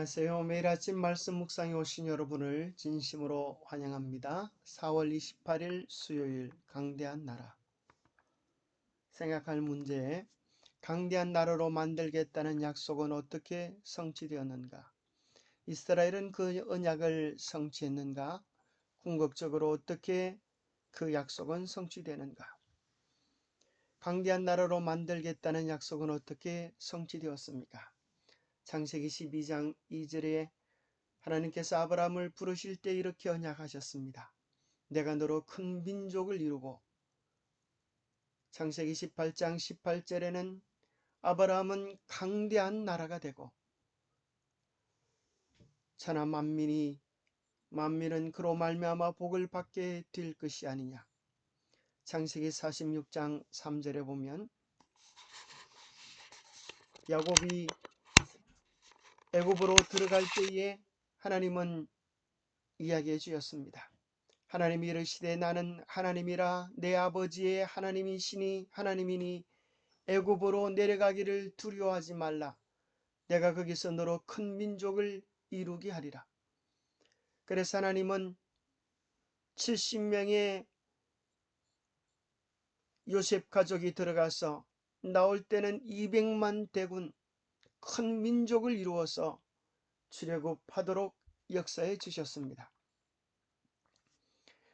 안녕하세요. 매일 아침 말씀 묵상에 오신 여러분을 진심으로 환영합니다. 4월 28일 수요일 강대한 나라. 생각할 문제. 강대한 나라로 만들겠다는 약속은 어떻게 성취되었는가? 이스라엘은 그 언약을 성취했는가? 궁극적으로 어떻게 그 약속은 성취되는가? 강대한 나라로 만들겠다는 약속은 어떻게 성취되었습니까? 창세기 12장 2절에 하나님께서 아브라함을 부르실 때 이렇게 언약하셨습니다. 내가 너로 큰 민족을 이루고. 창세기 18장 18절에는 아브라함은 강대한 나라가 되고 천하 만민은 그로 말미암아 복을 받게 될 것이 아니냐. 창세기 46장 3절에 보면 야곱이 애굽으로 들어갈 때에 하나님은 이야기해 주셨습니다. 하나님이 이르시되 나는 하나님이라 내 아버지의 하나님이시니 하나님이니 애굽으로 내려가기를 두려워하지 말라. 내가 거기서 너로 큰 민족을 이루게 하리라. 그래서 하나님은 70명의 요셉 가족이 들어가서 나올 때는 200만 대군 큰 민족을 이루어서 출애굽하도록 역사해 주셨습니다.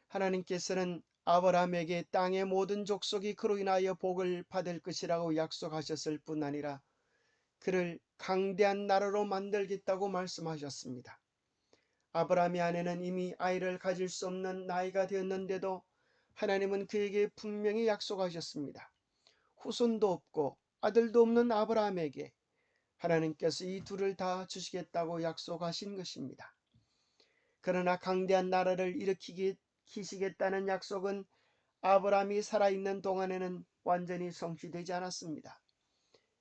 하나님께서는 아브라함에게 땅의 모든 족속이 그로 인하여 복을 받을 것이라고 약속하셨을 뿐 아니라 그를 강대한 나라로 만들겠다고 말씀하셨습니다. 아브라함의 아내는 이미 아이를 가질 수 없는 나이가 되었는데도 하나님은 그에게 분명히 약속하셨습니다. 후손도 없고 아들도 없는 아브라함에게 하나님께서 이 둘을 다 주시겠다고 약속하신 것입니다. 그러나 강대한 나라를 일으키시겠다는 약속은 아브라함이 살아있는 동안에는 완전히 성취되지 않았습니다.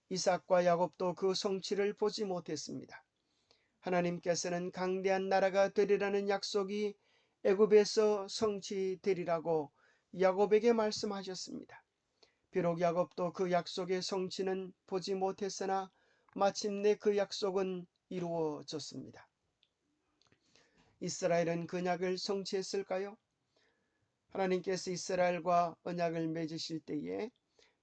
이삭과 야곱도 그 성취를 보지 못했습니다. 하나님께서는 강대한 나라가 되리라는 약속이 애굽에서 성취되리라고 야곱에게 말씀하셨습니다. 비록 야곱도 그 약속의 성취는 보지 못했으나 마침내 그 약속은 이루어졌습니다. 이스라엘은 그 언약을 성취했을까요? 하나님께서 이스라엘과 언약을 맺으실 때에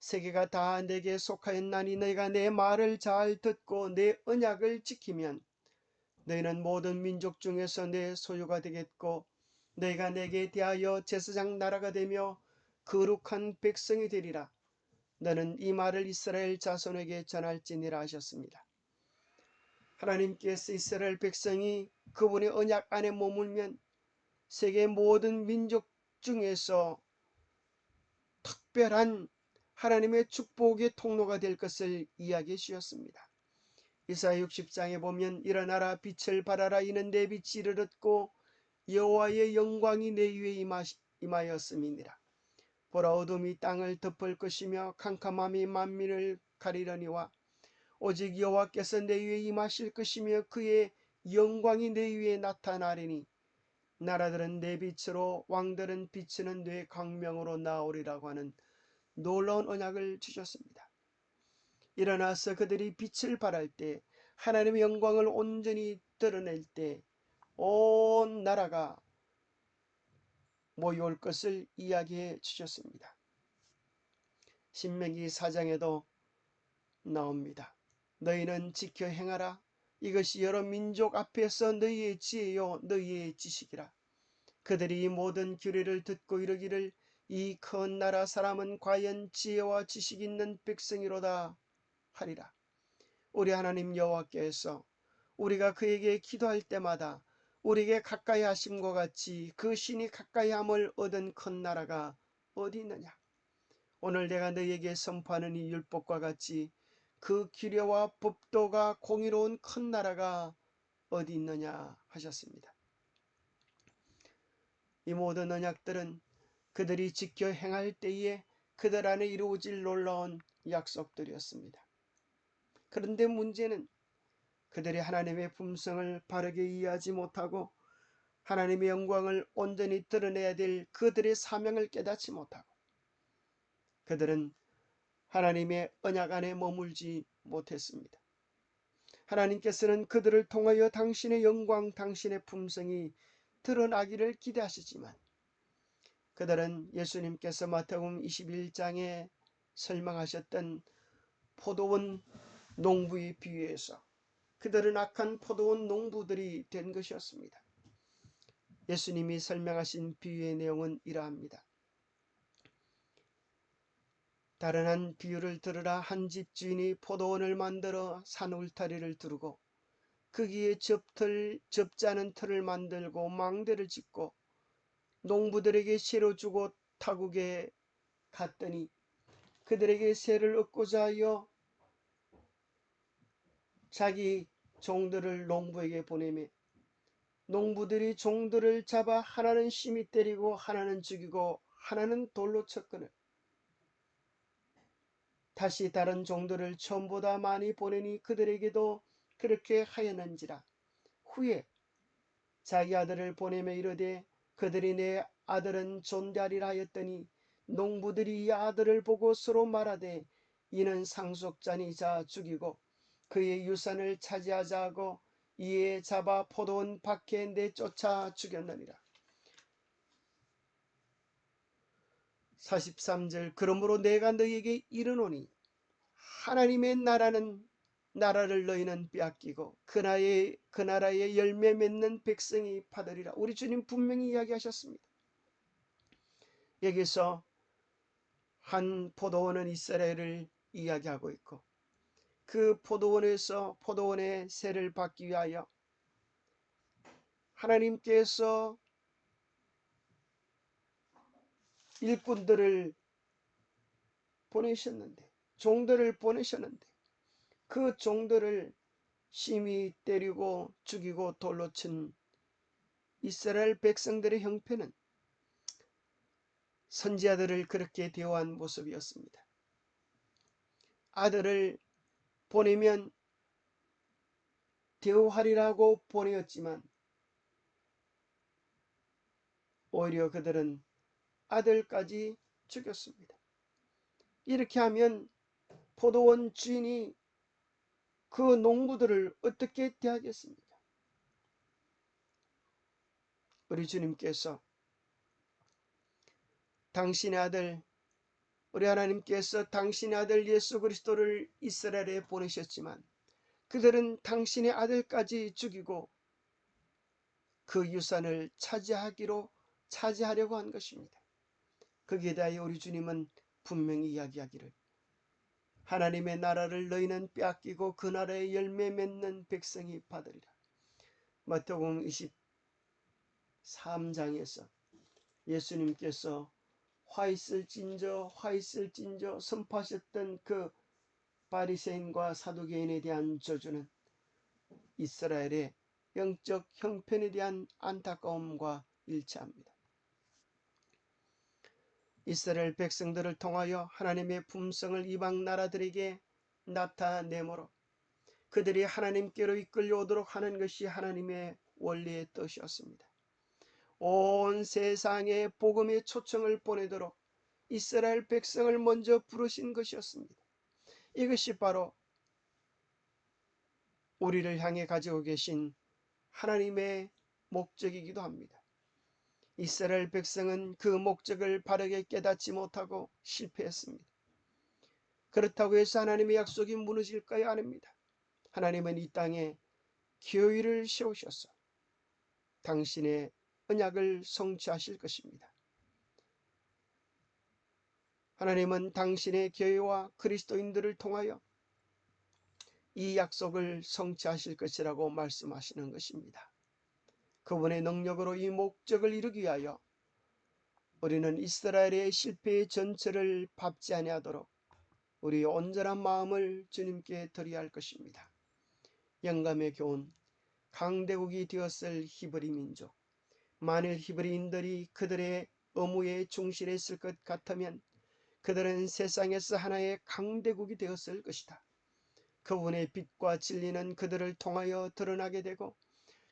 세계가 다 내게 속하였나니 너희가 내 말을 잘 듣고 내 언약을 지키면 너희는 모든 민족 중에서 내 소유가 되겠고 너희가 내게 대하여 제사장 나라가 되며 거룩한 백성이 되리라. 너는 이 말을 이스라엘 자손에게 전할지니라 하셨습니다. 하나님께서 이스라엘 백성이 그분의 언약 안에 머물면 세계 모든 민족 중에서 특별한 하나님의 축복의 통로가 될 것을 이야기해 주셨습니다. 이사야 60장에 보면 일어나라 빛을 발하라 이는 내 빛이 이르렀고 여호와의 영광이 내 위에 임하였음이니라. 보라 어둠이 땅을 덮을 것이며 캄캄함이 만민을 가리려니와 오직 여호와께서 내 위에 임하실 것이며 그의 영광이 내 위에 나타나리니 나라들은 내 빛으로 왕들은 비치는 내 광명으로 나오리라고 하는 놀라운 언약을 주셨습니다. 일어나서 그들이 빛을 발할 때 하나님의 영광을 온전히 드러낼 때 온 나라가 모여올 것을 이야기해 주셨습니다. 신명기 4장에도 나옵니다. 너희는 지켜 행하라. 이것이 여러 민족 앞에서 너희의 지혜요 너희의 지식이라. 그들이 이 모든 규례를 듣고 이르기를 이 큰 나라 사람은 과연 지혜와 지식 있는 백성이로다 하리라. 우리 하나님 여호와께서 우리가 그에게 기도할 때마다 우리에게 가까이 하심과 같이 그 신이 가까이 함을 얻은 큰 나라가 어디 있느냐. 오늘 내가 너희에게 선포하는 이 율법과 같이 그 규례와 법도가 공의로운 큰 나라가 어디 있느냐 하셨습니다. 이 모든 언약들은 그들이 지켜 행할 때에 그들 안에 이루어질 놀라운 약속들이었습니다. 그런데 문제는 그들이 하나님의 품성을 바르게 이해하지 못하고 하나님의 영광을 온전히 드러내야 될 그들의 사명을 깨닫지 못하고 그들은 하나님의 언약 안에 머물지 못했습니다. 하나님께서는 그들을 통하여 당신의 영광, 당신의 품성이 드러나기를 기대하시지만 그들은 예수님께서 마태복음 21장에 설명하셨던 포도원 농부의 비유에서 그들은 악한 포도원 농부들이 된 것이었습니다. 예수님이 설명하신 비유의 내용은 이러합니다. 다른 한 비유를 들으라. 한 집 주인이 포도원을 만들어 산 울타리를 두르고 거기에 접지 않은 틀을 만들고 망대를 짓고 농부들에게 새로 주고 타국에 갔더니 그들에게 새를 얻고자 하여 자기 종들을 농부에게 보내매 농부들이 종들을 잡아 하나는 심히 때리고 하나는 죽이고 하나는 돌로 쳤거늘 다시 다른 종들을 처음보다 많이 보내니 그들에게도 그렇게 하였는지라. 후에 자기 아들을 보내며 이르되 그들이 내 아들은 존대하리라 하였더니 농부들이 이 아들을 보고 서로 말하되 이는 상속자니자 죽이고 그의 유산을 차지하자 하고 이에 잡아 포도원 밖에 내쫓아 죽였느니라. 43절 그러므로 내가 너희에게 이르노니 하나님의 나라를 너희는 빼앗기고 그 나라의 열매 맺는 백성이 받으리라. 우리 주님 분명히 이야기하셨습니다. 여기서 한 포도원은 이스라엘을 이야기하고 있고 그 포도원에서 포도원의 세를 받기 위하여 하나님께서 일꾼들을 보내셨는데 종들을 보내셨는데 그 종들을 심히 때리고 죽이고 돌로 친 이스라엘 백성들의 형편은 선지자들을 그렇게 대우한 모습이었습니다. 아들을 보내면 대우하리라고 보내었지만 오히려 그들은 아들까지 죽였습니다. 이렇게 하면 포도원 주인이 그 농부들을 어떻게 대하겠습니까? 우리 주님께서 당신의 아들 우리 하나님께서 당신의 아들 예수 그리스도를 이스라엘에 보내셨지만 그들은 당신의 아들까지 죽이고 그 유산을 차지하려고 한 것입니다. 거기에 대하여 우리 주님은 분명히 이야기하기를 하나님의 나라를 너희는 빼앗기고 그 나라의 열매 맺는 백성이 받으리라. 마태복음 23장에서 예수님께서 화 있을진저 선포하셨던 그 바리새인과 사두개인에 대한 저주는 이스라엘의 영적 형편에 대한 안타까움과 일치합니다. 이스라엘 백성들을 통하여 하나님의 품성을 이방 나라들에게 나타내므로 그들이 하나님께로 이끌려오도록 하는 것이 하나님의 원리의 뜻이었습니다. 온 세상에 복음의 초청을 보내도록 이스라엘 백성을 먼저 부르신 것이었습니다. 이것이 바로 우리를 향해 가지고 계신 하나님의 목적이기도 합니다. 이스라엘 백성은 그 목적을 바르게 깨닫지 못하고 실패했습니다. 그렇다고 해서 하나님의 약속이 무너질까요? 아닙니다. 하나님은 이 땅에 교회를 세우셔서 당신의 언약을 성취하실 것입니다. 하나님은 당신의 교회와 그리스도인들을 통하여 이 약속을 성취하실 것이라고 말씀하시는 것입니다. 그분의 능력으로 이 목적을 이루기 위하여 우리는 이스라엘의 실패의 전체를 밟지 아니하도록 우리의 온전한 마음을 주님께 드려야 할 것입니다. 영감의 교훈, 강대국이 되었을 히브리 민족. 만일 히브리인들이 그들의 의무에 충실했을 것 같으면 그들은 세상에서 하나의 강대국이 되었을 것이다. 그분의 빛과 진리는 그들을 통하여 드러나게 되고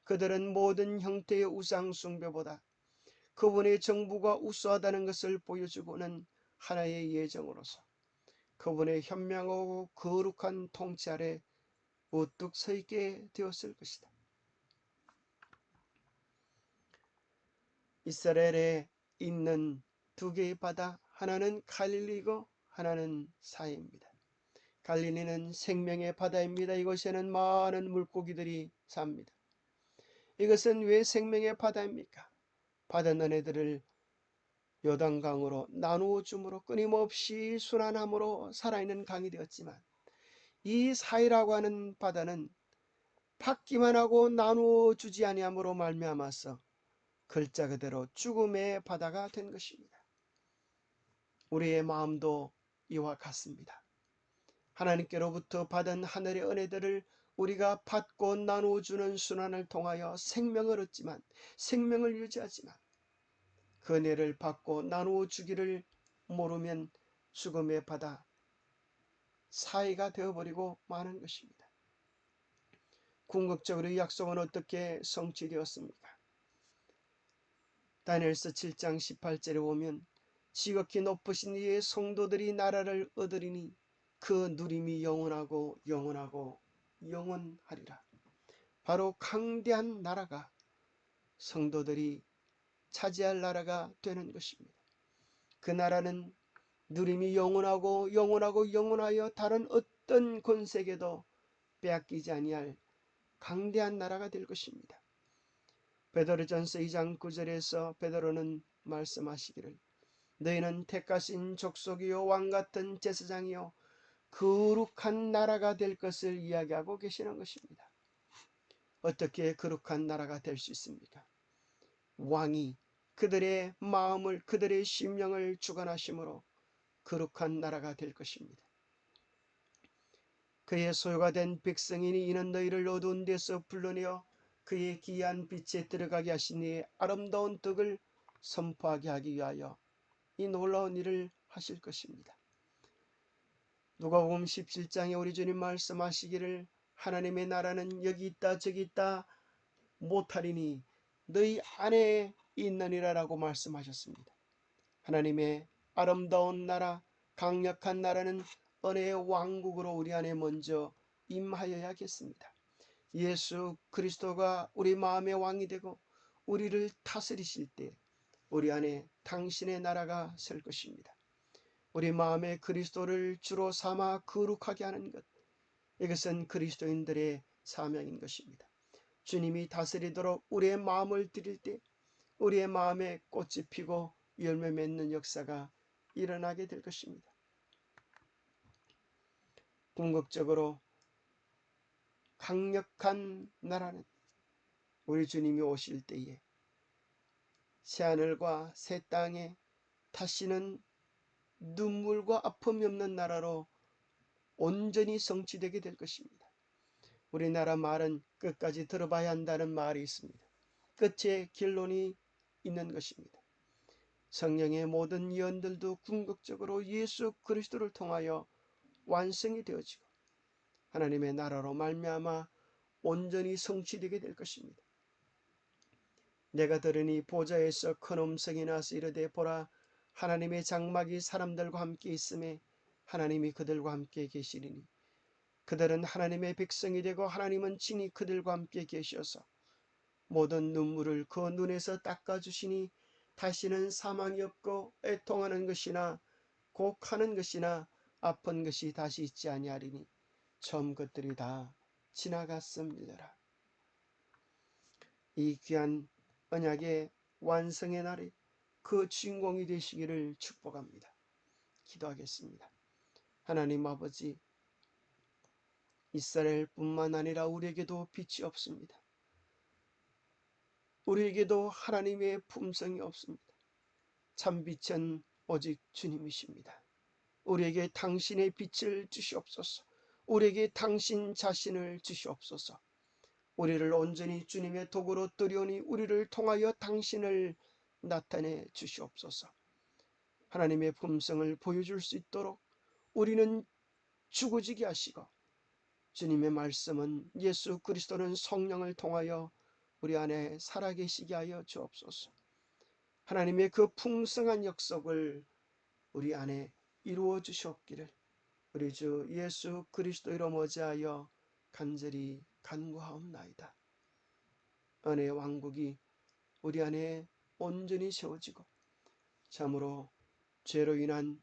그들은 모든 형태의 우상 숭배보다 그분의 정부가 우수하다는 것을 보여주고는 하나의 예정으로서 그분의 현명하고 거룩한 통치 아래 우뚝 서 있게 되었을 것이다. 이스라엘에 있는 두 개의 바다, 하나는 갈릴리고 하나는 사해입니다. 갈릴리는 생명의 바다입니다. 이곳에는 많은 물고기들이 삽니다. 이것은 왜 생명의 바다입니까? 바다 너네들을 요단강으로 나누어 줌으로 끊임없이 순환함으로 살아있는 강이 되었지만, 이 사해라고 하는 바다는 받기만 하고 나누어 주지 아니함으로 말미암아서 글자 그대로 죽음의 바다가 된 것입니다. 우리의 마음도 이와 같습니다. 하나님께로부터 받은 하늘의 은혜들을 우리가 받고 나누어주는 순환을 통하여 생명을 얻지만, 생명을 유지하지만, 그 은혜를 받고 나누어주기를 모르면 죽음의 바다, 사해가 되어버리고 마는 것입니다. 궁극적으로 이 약속은 어떻게 성취되었습니까? 다니엘서 7장 18절에 보면 지극히 높으신 이의 성도들이 나라를 얻으리니 그 누림이 영원하고 영원하고 영원하리라. 바로 강대한 나라가, 성도들이 차지할 나라가 되는 것입니다. 그 나라는 누림이 영원하고 영원하고 영원하여 다른 어떤 권세계도 빼앗기지 아니할 강대한 나라가 될 것입니다. 베드로전서 2장 9절에서 베드로는 말씀하시기를 너희는 택하신 족속이요 왕같은 제사장이요 거룩한 나라가 될 것을 이야기하고 계시는 것입니다. 어떻게 거룩한 나라가 될 수 있습니까? 왕이 그들의 마음을, 그들의 심령을 주관하심으로 거룩한 나라가 될 것입니다. 그의 소유가 된 백성이니 이는 너희를 어두운 데서 불러내어 그의 기이한 빛에 들어가게 하신 이의 아름다운 덕을 선포하게 하기 위하여 이 놀라운 일을 하실 것입니다. 누가복음 17장에 우리 주님 말씀하시기를 하나님의 나라는 여기 있다 저기 있다 못하리니 너희 안에 있느니라라고 말씀하셨습니다. 하나님의 아름다운 나라, 강력한 나라는 은혜의 왕국으로 우리 안에 먼저 임하여야겠습니다. 예수 그리스도가 우리 마음의 왕이 되고 우리를 다스리실 때 우리 안에 당신의 나라가 설 것입니다. 우리 마음에 그리스도를 주로 삼아 거룩하게 하는 것, 이것은 그리스도인들의 사명인 것입니다. 주님이 다스리도록 우리의 마음을 드릴 때 우리의 마음에 꽃이 피고 열매 맺는 역사가 일어나게 될 것입니다. 궁극적으로 강력한 나라는 우리 주님이 오실 때에 새하늘과 새 땅에 다시는 눈물과 아픔이 없는 나라로 온전히 성취되게 될 것입니다. 우리나라 말은 끝까지 들어봐야 한다는 말이 있습니다. 끝에 결론이 있는 것입니다. 성령의 모든 예언들도 궁극적으로 예수 그리스도를 통하여 완성이 되어지고 하나님의 나라로 말미암아 온전히 성취되게 될 것입니다. 내가 들으니 보좌에서 큰 음성이 나서 이르되 보라 하나님의 장막이 사람들과 함께 있음에 하나님이 그들과 함께 계시리니 그들은 하나님의 백성이 되고 하나님은 친히 그들과 함께 계셔서 모든 눈물을 그 눈에서 닦아주시니 다시는 사망이 없고 애통하는 것이나 곡하는 것이나 아픈 것이 다시 있지 아니하리니 처음 것들이 다 지나갔음이더라. 이 귀한 언약의 완성의 날에 그 주인공이 되시기를 축복합니다. 기도하겠습니다. 하나님 아버지, 이스라엘뿐만 아니라 우리에게도 빛이 없습니다. 우리에게도 하나님의 품성이 없습니다. 참 빛은 오직 주님이십니다. 우리에게 당신의 빛을 주시옵소서. 우리에게 당신 자신을 주시옵소서. 우리를 온전히 주님의 도구로 들여오니 우리를 통하여 당신을 나타내 주시옵소서. 하나님의 품성을 보여줄 수 있도록 우리는 죽어지게 하시고 주님의 말씀은 예수 그리스도는 성령을 통하여 우리 안에 살아계시게 하여 주옵소서. 하나님의 그 풍성한 역석을 우리 안에 이루어 주시옵기를 우리 주 예수 그리스도 이름 어지하여 간절히 간구하옵나이다. 은혜의 왕국이 우리 안에 온전히 세워지고 참으로 죄로 인한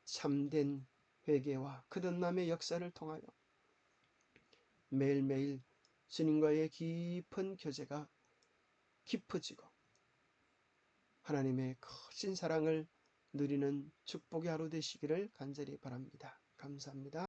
참된 회개와 거듭남의 역사를 통하여 매일매일 주님과의 깊은 교제가 깊어지고 하나님의 크신 사랑을 누리는 축복의 하루 되시기를 간절히 바랍니다. 감사합니다.